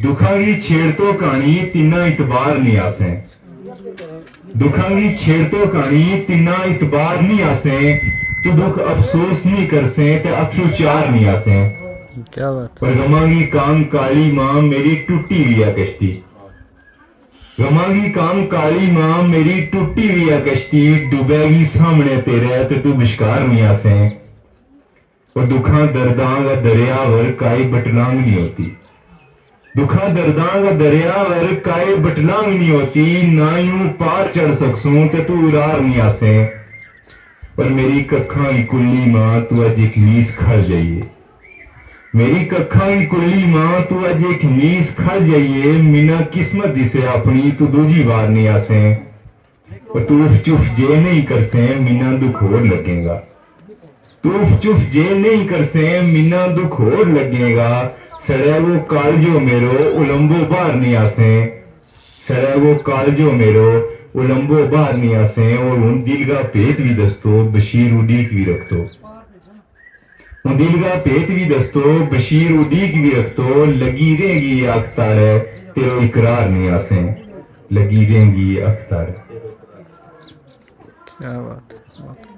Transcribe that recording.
दुखा की छेड़ तो कहानी तिना इतबार नहीं आसे, दुखा की छेड़ तो कहानी तिना इतबार नहीं आसे, तो दुख अफसोस नहीं कर से ते अथरू चार नहीं आसे। क्या बात है। पर गमा की काम काली मां मेरी टूटी हुई है कश्ती, गमा की काम काली मां मेरी टूटी हुई है कश्ती, डूबेगी सामने तेरे ते तू विश्कार नहीं आसे। और दुखा दर्दां का दरिया वर काई बटलांग नहीं होती, दुखा दर्दां का दरिया वर काई बटलांग नहीं होती, ना यूं पार चढ़ सकसूं ते तू उरार नहीं आसे। पर मेरी कखा की कुल्ली मां तू अज एक मीस खड़ जाइए, मेरी कखा की कुल्ली मां तू अज एक मीस खड़ जाइए, मीना किस्मत दिसे अपनी तू दूजी बार नहीं आसे। और तू उफ चुफ जे नहीं कर से मीना दुख और लगेगा, तू उफ चुफ जे नहीं कर से मीना दुख और लगेगा। सड़े वो कालजो मेरो उलंबो बाहर नहीं आसे, सड़े वो कालजो मेरो उलंबो बाहर नहीं आसे। और उन दिल का पेट भी दस्तो बशीर उडीक भी रखतो, उन दिल का पेट भी दस्तो बशीर उडीक भी रखतो। लगी रहेगी अख्तार है तेरो इकरार नहीं आसे, लगी रहेगी अख्तार। क्या बात है।